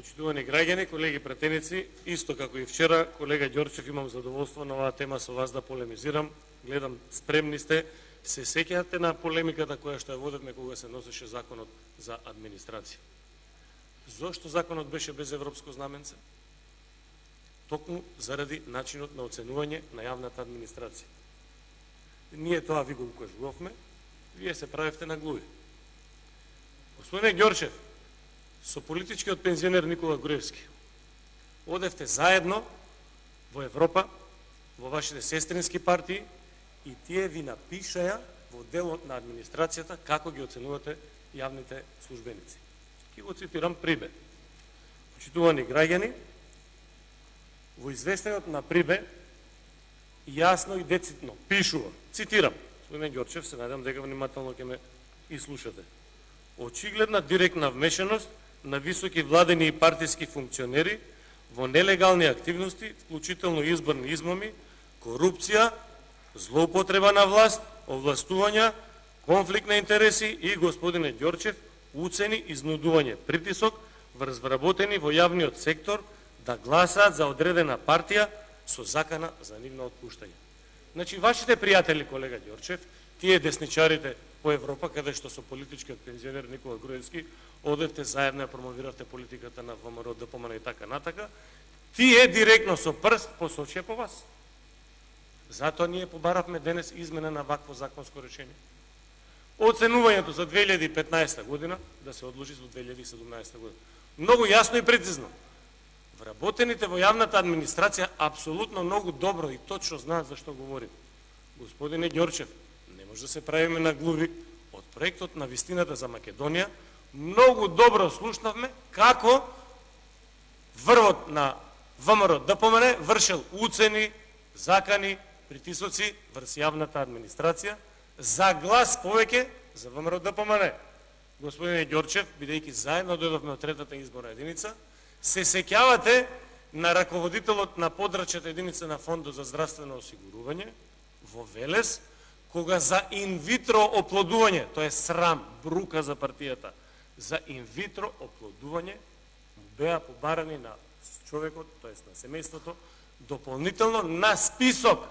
Почитувани граѓани, колеги пратеници, исто како и вчера, колега Ѓорчев, имам задоволство на оваа тема со вас да полемизирам. Гледам, спремни сте. Се сеќавате на полемиката која што ја водевме кога се носеше законот за администрација. Зошто законот беше без европско знаменце? Токму заради начинот на оценување на јавната администрација. Ние тоа ви го укажувавме, вие се правевте на глуви. Господине Ѓорчев, со политичкиот пензионер Никола Груевски одевте заедно во Европа, во вашите сестрински партии, и тие ви напишаја во делот на администрацијата како ги оценувате јавните службеници. Ки го цитирам Прибе. Почитувани граѓани, во извештајот на Прибе јасно и децитно пишува, цитирам, господине Ѓорчев, се надам дека внимателно ќе ме изслушате. Очигледна директна вмешаност на високи владени и партиски функционери во нелегални активности, вклучително изборни измами, корупција, злоупотреба на власт, овластувања, конфликт на интереси и, господине Ѓорчев, уцени изнудување, притисок врз вработени во јавниот сектор да гласаат за одредена партија со закана за нивно отпуштање. Значи, вашите пријатели, колега Ѓорчев, тие десничарите по Европа, каде што со политичкиот пензионер Никола Груевски одевте заедно ја промовирате политиката на ВМРО, ДПМН и така натака, тие директно со прст посочија по вас. Затоа ние побаравме денес измена на вакво законско решение. Оценувањето за 2015 година да се одложи за 2017 година. Многу јасно и прецизно. Вработените во јавната администрација апсолутно многу добро и точно знаат за што говорим. Господине Ѓорчев, не може да се правиме на глуви. Од проектот на вистината за Македонија многу добро слушнавме како врвот на ВМРО ДПМН вршел уцени, закани, притисоци врз јавната администрација за глас повеќе за ВМРО ДПМН. Господине Ѓорчев, бидејќи заедно дојдовме од третата изборна единица, се сеќавате на раководителот на подрачната единица на Фондот за здравствено осигурување во Велес, кога за инвитро оплодување, тоа е срам, брука за партијата, за инвитро оплодување беа побарани на човекот, тоест на семејството, дополнително на список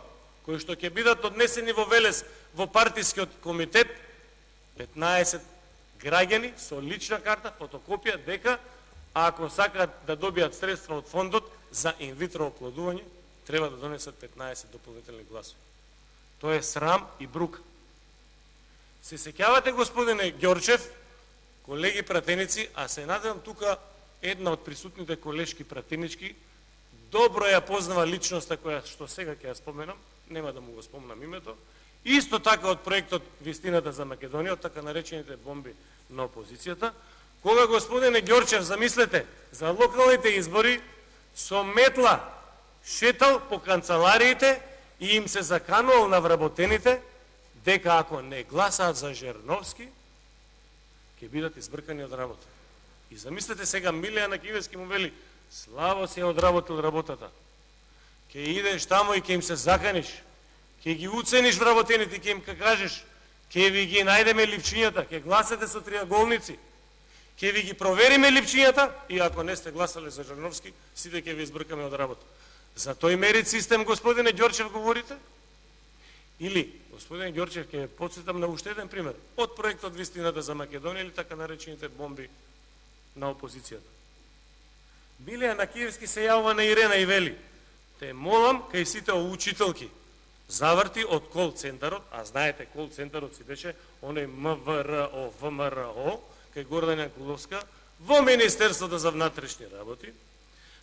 кои што ќе бидат однесени во Велес во партискиот комитет 15 граѓани со лична карта, фотокопија, дека ако сакаат да добијат средства од фондот за инвитро оплодување, треба да донесат 15 дополнителни гласови. Тоа е срам и брук. Се сеќавате, господине Ѓорчев, колеги пратеници, а се надевам тука една од присутните колешки пратенички добро ја познава личноста која што сега ќе ја споменам, нема да му го спомнам името, исто така од проектот Вистината за Македонија, од така наречените бомби на опозицијата, кога, господине Ѓорчев, замислете, за локалните избори со метла шетал по канцелариите и им се заканувал на вработените дека ако не гласаат за Жерновски, ќе бидат избркани од работа. И замислете сега, Милијана Кивески му вели, славо си ја одработил работата. Ке идеш тамо и ке им се заканиш, ке ги уцениш вработените, ке им кажеш, ке ви ги најдеме ливчињата, ке гласате со триаголници, ке ви ги провериме ливчињата и ако не сте гласале за Жерновски, сите ке ви избркаме од работа. За тој мерит систем, господине Ѓорчев, говорите? Или, господине Ѓорчев, ќе подсетам на уште еден пример од проектот Вистината за Македонија или така наречените бомби на опозицијата. Милијана Киевски се јавува на Ирена и вели: те молам кај сите учителки заврти од кол центарот, а знаете кол центарот си беше оној МВР, ВМРО, кај Гордана Куловска, во Министерството за внатрешни работи,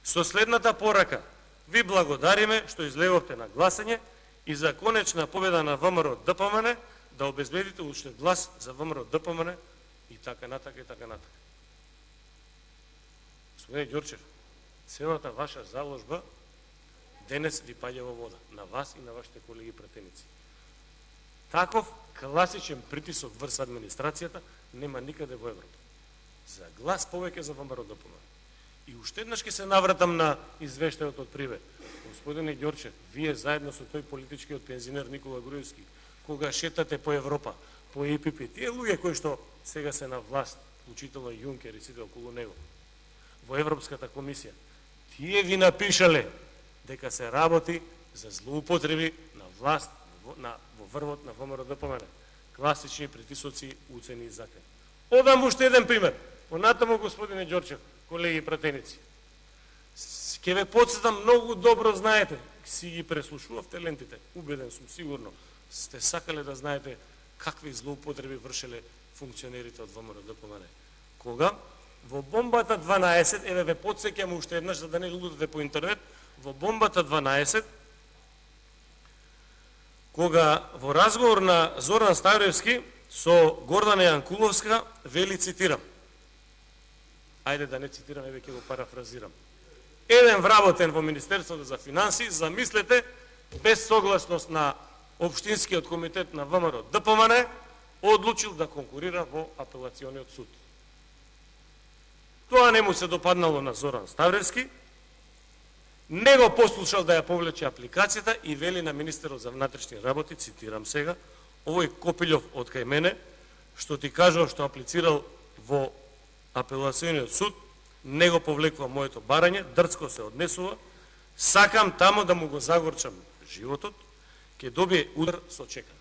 со следната порака: ви благодариме што излеговте на гласање и за конечна победа на ВМРО ДПМН да обезбедите уште глас за ВМРО ДПМН и така натака и така натака. Господине Ѓорчев, целата ваша заложба денес ви паѓа во вода, на вас и на вашите колеги пратеници. Таков класичен притисок врз администрацијата нема никаде во Европа. За глас повеќе за ВМРО ДПМН. И уште еднаш ќе се навратам на извештајот од Прибе. Господине Ѓорчев, вие заедно со тој политичкиот пензионер Никола Груевски, кога шетате по Европа, по ЕПП, тие луѓе кои што сега се на власт, вклучително Јункер и сите околу него, во Европската комисија. Тие ви напишале дека се работи за злоупотреби на власт во врвот на ВМРО-ДПМН. Класични притисоци, уцени и закани. Одам уште еден пример. Понатаму, господине Ѓорчев, колеги и пратеници. Ке ве подсетам, многу добро знаете, си ги преслушувавте лентите, убеден сум, сигурно. Сте сакале да знаете какви злоупотреби вршеле функционерите од ВМРО-ДПМН. Кога? Во бомбата 12, еве ве подсеќам уште еднаш за да не лудите по интернет, во бомбата 12, кога во разговор на Зоран Ставревски со Гордана Јанкуловска, вели, цитирам. Ајде да не цитирам, еве ќе го парафразирам. Еден вработен во Министерството за финансии, замислете, без согласност на Општинскиот комитет на ВМРО-ДПМН, одлучил да конкурира во апелациониот суд. Тоа не му се допаднало на Зоран Ставревски, не го послушал да ја повлече апликацијата и вели на министерот за внатрешни работи, цитирам сега, овој Копилјов од кај мене, што ти кажал што аплицирал во апелациониот суд, не го повлекува моето барање, дрцко се однесува, сакам тамо да му го загорчам животот, ќе добие удар со чекан.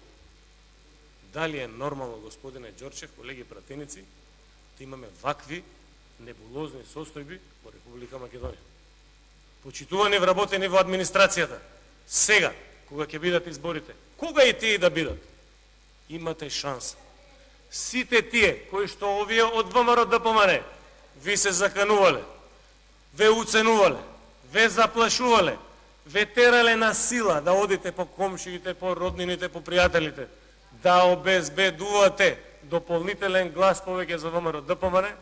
Дали е нормално, господине Ѓорчев, колеги пратеници, да имаме вакви небулозни состојби во Република Македонија? Почитувани вработени во администрацијата, сега, кога ќе бидат изборите, кога и тие да бидат, имате шанса. Сите тие кои што овие од ВМРО-ДПМН ви се заканувале, ве уценувале, ве заплашувале, ве терале на сила да одите по комшиите, по роднините, по пријателите, да обезбедувате дополнителен глас повеќе за ВМРО-ДПМН,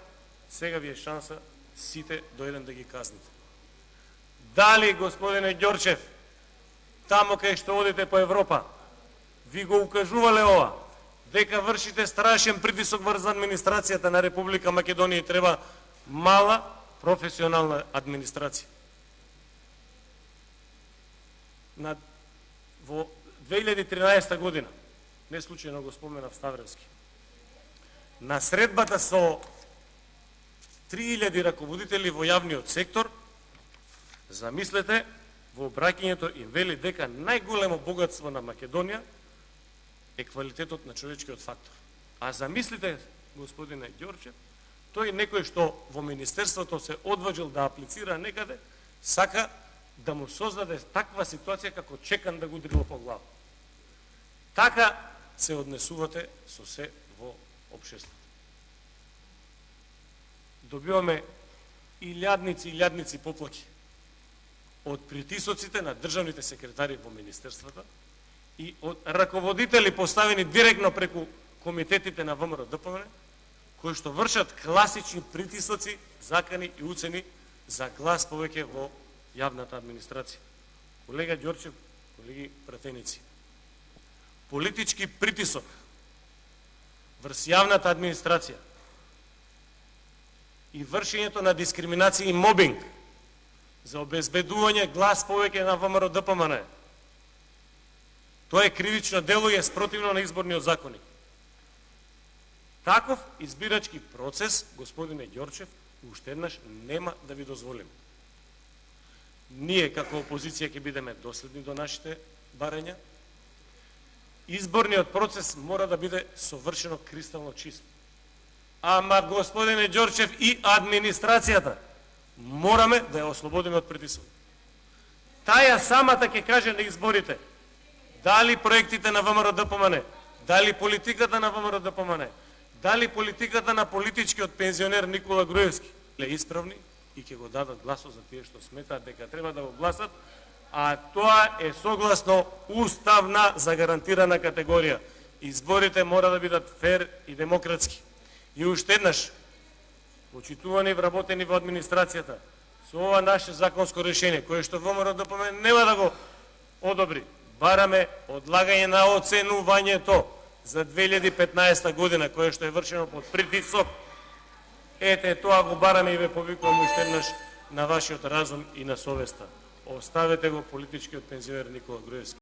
сега ви е шанса сите дојден да ги казните. Дали, господине Ѓорчев, тамо кај што одите по Европа, ви го укажувале ова, дека вршите страшен притисок врз администрацијата на Република Македонија и треба мала професионална администрација. Во 2013 година, не случајно го споменав Ставревски, на средбата со 3000 раководители во јавниот сектор, замислете, во обраќањето им вели дека најголемо богатство на Македонија е квалитетот на човечкиот фактор. А замислите, господине Ѓорчев, тој некој што во Министерството се одважил да аплицира некаде, сака да му создаде таква ситуација како чекан да го удрило по глава. Така се однесувате со се во општеството. Добиваме илјадници поплаки од притисоците на државните секретари во министерствата и од раководители поставени директно преку комитетите на ВМРО-ДПМН, кои што вршат класични притисоци, закани и уцени за глас повеќе во јавната администрација. Колега Ѓорчев, колеги пратеници, политички притисок врз јавната администрација и вршењето на дискриминација и мобинг за обезбедување глас повеќе на ВМРО-ДПМН, тоа е кривично дело и е спротивно на изборниот законник. Таков избирачки процес, господине Ѓорчев, уште еднаш нема да ви дозволим. Ние, како опозиција, ќе бидеме доследни до нашите барања. Изборниот процес мора да биде совршено кристално чист. Ама, господине Ѓорчев, и администрацијата мораме да ја ослободиме од притисок. Таја самата ќе каже на изборите дали проектите на ВМРО-ДПМН, дали политиката на ВМРО-ДПМН, дали политиката на политичкиот пензионер Никола Груевски е исправни и ќе го дадат гласот за тие што сметаат дека треба да го гласат, а тоа е согласно уставна загарантирана категорија. Изборите мора да бидат фер и демократски. И уште еднаш, почитувани и вработени во администрацијата, со ова наше законско решение, кое што ВМРО-ДПМН нема да го одобри, бараме одлагање на оценувањето за 2015 година, кое што е вршено под притисок. Ете, тоа го бараме и ве повикувам уште еднаш на вашиот разум и на совеста. Оставете го политичкиот пензионер Никола Груевски.